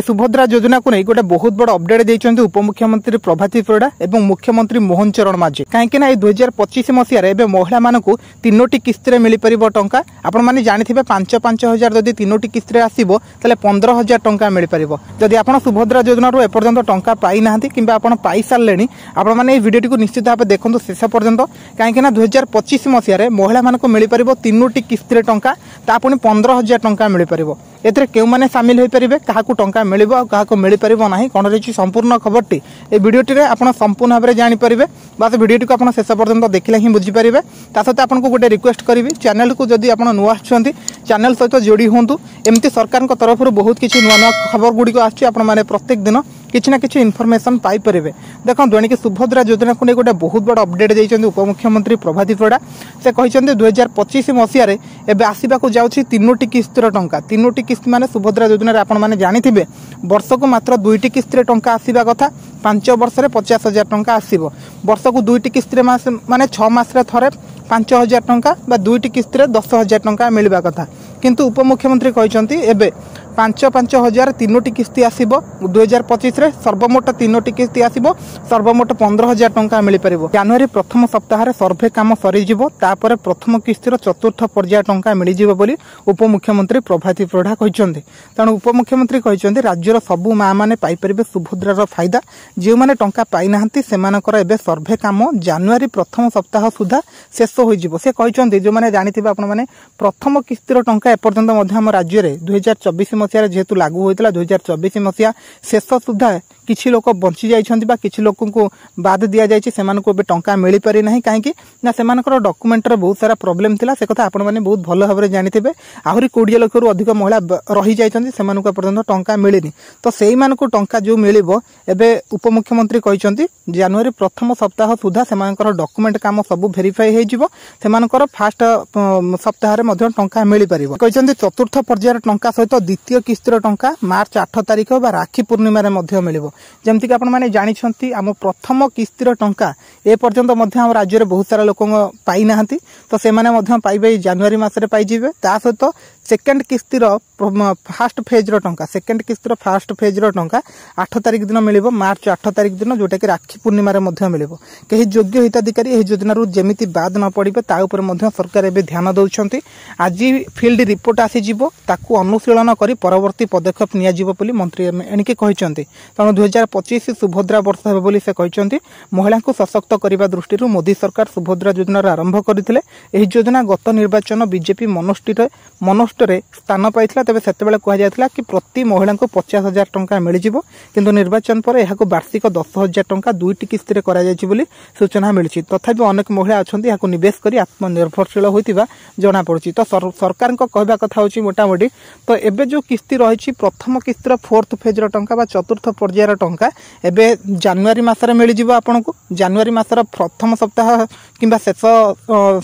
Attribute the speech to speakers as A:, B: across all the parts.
A: सुभद्रा योजना को नहीं गोटे बहुत बड़ अपडेट देते उपमुख्यमंत्री प्रभाती परिडा और मुख्यमंत्री मोहन चरण माझी कहीं 2025 मसीह महिला मानक 3टी किस्ती मिल पार टाँचा आपने जानी 5-5 हजार जदि 3टी किस्ती आसो 15,000 टंका मिल पार जदि आप सुभद्रा योजना एपर्यंत टंका पाई ना कि पाई सारे आपने भिडियो को निश्चित भाव देखो शेष पर्यंत कहीं 2025 मसीह महिला मानक मिल पार 3टी किस्ती टंका पुणी 15,000 टंका मिल पार एथिरे केउ माने शामिल होई परिबे काहाकू टंका मिलिबो आ काहाकू मिली परिबो नाही कोन रहिछि संपूर्ण खबरटी ए भिडियोटी रे आपण संपूर्ण भाबरे जानि परिबे बास भिडियोटी को आपण शेष पर्यंत देखिले ही बुझी परिबे ता सते आपण को गोटे रिक्वेस्ट करबी चैनल को जदि आपण नुआ आछंती चैनल सहित जोड़ी होंतु एमती सरकार को तरफ बहुत किछि नुआ नुआ खबर गुडी को आछि आपण माने प्रत्येक दिन किछि ना किछि इनफॉरमेशन पाई परिबे देखो दोणी सुभद्रा योजना को गोटे बहुत बड़ अपडेट देइछन्ती उपमुख्यमंत्री प्रभाती परिडा से कहिछन्ती 2025 मसीह रे एबे आसीबा को जाउछि 3टी किस्तीर टंका 3टी किस्ती माने सुभद्रा योजना रे आपण माने जानिथिबे वर्ष को मात्र 2टी किस्ती टंका आसीबा कथा 5 वर्ष रे 50,000 टंका आसीबो वर्ष को 2टी किस्ती माने 6 मास रे थरे 5,000 टंका बा 2टी किस्ती रे 10,000 टंका मिलबा कथा किंतु उपमुख्यमंत्री कहिछन्ती एबे 5-5 हजार 3टी किस्ती आसीबो 2025 रे सर्वमोट 3टी किस्ती आसीबो सर्वमोट 15,000 टंका मिल पारिबो जनवरी प्रथम सप्ताह रे सर्वे काम सरी जिवो तापर प्रथम किस्तीर चतुर्थ पर्याय टंका मिल जिवो बोली उपमुख्यमंत्री प्रभाती परिडा कहिसंती तण उपमुख्यमंत्री कहिसंती राज्यर सबु मा माने पाई परिबे सुभद्रार फायदा जे माने टंका पाई नाहंती सेमानकर एबे सर्वे काम जनवरी प्रथम सप्ताह सुधा शेष होई जिवो से कहिसंती जे माने जानिथिबे आपण माने प्रथम किस्तीर टंका एपर्यंत मध्ये हम राज्य रे 2024 मसीह जेहेतु लागू होता 2024 मसीहा शेष सुधा किछि लोक बंची जाइछन्ति बा किछि लोक को बाद दिया जाइछि सेमानको बे टंका मिली पारि नाही काहेकि ना सेमानकर डॉक्यूमेंट रे बहुत सारा प्रॉब्लम थिला से कथा आपण माने बहुत भलो भाबरे जानिथिबे आहुरी 20 लाख रु अधिक महिला रही जाइछन्ति सेमानको पर्यंत टंका मिलिनी तो सेही मानको टंका जो मिलिबो एबे उपमुख्यमंत्री कहिसंति जनवरी प्रथम सप्ताह सुधा सेमानकर डॉक्यूमेंट काम सब वेरीफाई हे जिवो सेमानकर फर्स्ट सप्ताह रे मध्ये टंका मिली पारिबो कहिसंति चतुर्थ पर्यायर टंका सहित द्वितीय किस्तीर टंका मार्च 8 तारिख बा राखी पूर्णिमा रे मध्ये मिलिबो जमती कि आपण माने जानिछंती आम प्रथम किस्तीर टंका ए पर्यंत मध्ये हम राज्य रे बहुत सारा लोक पाई नाहंती तो से माने मध्ये पाइबे जनवरी मास रे पाई जिवे ता सहित सेकेंड किस्तीर फर्स्ट फेज रो टंका सेकेंड किस्तीर फर्स्ट फेज रो टंका 8 तारिख दिन मिलिबो मार्च 8 तारिख दिन जोटा कि राखी पूर्णिमा रे मध्ये मिलिबो केही योग्य हिताधिकारी एही योजना रो जेमिति बाद न पड़िबे ता ऊपर मध्ये सरकार एबे ध्यान दउछंती आज फील्ड रिपोर्ट आसी जिवो ताकू अनुशीलन करी परवर्ती पदक्षेप निया जिवो बोली मंत्री एनिके कहिसंती तनो 2025 सुभद्रा वर्ष हेबे बोली से कहिसंती महिला को सशक्त करबा दृष्टि मोदी सरकार सुभद्रा योजना आरंभ करथिले एही योजना गत निर्वाचन बीजेपी मनोष्टरे स्थान पाइथिला तबे सेतेबेले कहा जायथिला कि प्रति महिला को 50,000 टंका मिल जिवो किंतु निर्वाचन पर एहाको वार्षिक 10,000 टंका 2टी किस्ती रे करा जायछि बोली सूचना मिलछि तथापि अनेक महिला अछंती एहाको निवेश करी आत्मनिर्भरशील होइतिबा जणा पड़छि तो सरकार को कहबा कथा होछि मोटामोटी तो एबे जो किस्ती रहिछि प्रथम किस्तीर फोर्थ फेज रो टंका बा चतुर्थ पर्यायर टंका एबे जनवरी मासरे मिल जिवो आपनको जनवरी मासर प्रथम सप्ताह किंबा शेष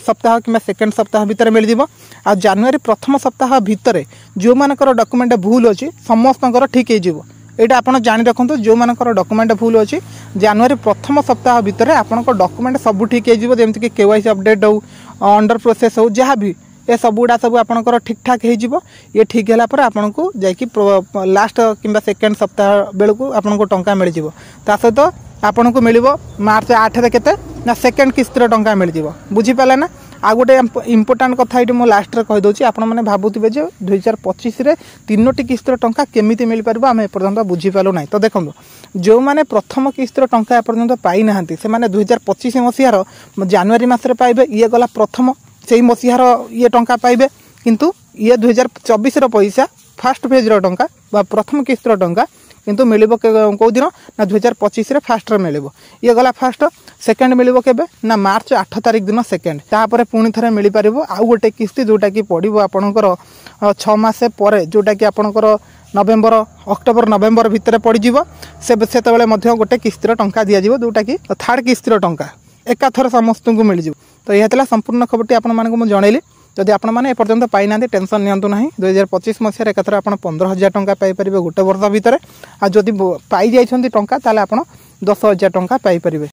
A: सप्ताह किंबा सेकेंड सप्ताह भीतर मिल जिवो आ जनवरी प्रथम सप्ताह भीतर जो मानकर डॉक्यूमेंट भूल अछि समस्तकर ठीक हे जिवो एटा आपण जानि रखंतु जो मानकर डॉक्यूमेंट भूल अछि जनवरी प्रथम सप्ताह भीतर आपनको डॉक्यूमेंट सब ठीक हे जिवो जेमति कि केवाईसी अपडेट हो अंडर प्रोसेस हो जहाँ भी ए सबुड़ा सब आपनकर ठीक ठाक हे जिवो ये ठीक हैला पर आपनको जाय कि लास्ट किंबा सेकेंड सप्ताह बेलको आपनको टंका मिल जिवो ता सहित आपनको मिलिबो मार्च 8 रे केते ना सेकेंड किस्तीर टंका मिल जिवो बुझी पाला ना आ गोटे इंपोर्टेंट कथा ये लास्ट रे कहि दोची आपण माने भाबुथिबे जे 2025 रे 3टी किस्तीर टंका केमिति मिल परबो आमे एपर्यंत बुझी पालो नै तो देखंदो जो माने प्रथम किस्तीर टंका एपर्यंत पाई नाहंती से माने 2025 मसियार जनवरी मास रे पाइबे ये गला प्रथम सेही मसिहार ये टंका पाइबे किंतु ये 2024 रो पैसा फर्स्ट फेज रो टंका बा प्रथम किस्तीर टंका किंतु मिलिबो को दिन ना 2025 रे फर्स्ट रे मिलिबो ये गला फर्स्ट सेकंड मिलिबो केबे ना मार्च 8 तारिख दिन सेकंड तापर पुणी थरे मिली पारिबो आ गोटे किस्ती जोटा कि पड़िबो आपनकर 6 मास परे जोटा कि आपनकर नवेम्बर अक्टोबर नवेम्बर भितर पड़ी जिवो सेतेबेले मध्ये गोटे किस्तीर टंका दिया जिवो जोटा कि थर्ड किस्तीर टंका एकाथर समस्त को मिल जिवो तो यह थिला संपूर्ण खबरटी आपण मानक मु जणैली जदि आपण माने एपर्यंत पाई ना टेंशन नियंतु नाही 2025 मसीह एकाथर आपण 15,000 टंका पाई परिबे गोटे वर्ष भितर आ जदि पाई जाइछन्ती टंका ताले आपण 10,000 टंका पाई परिबे।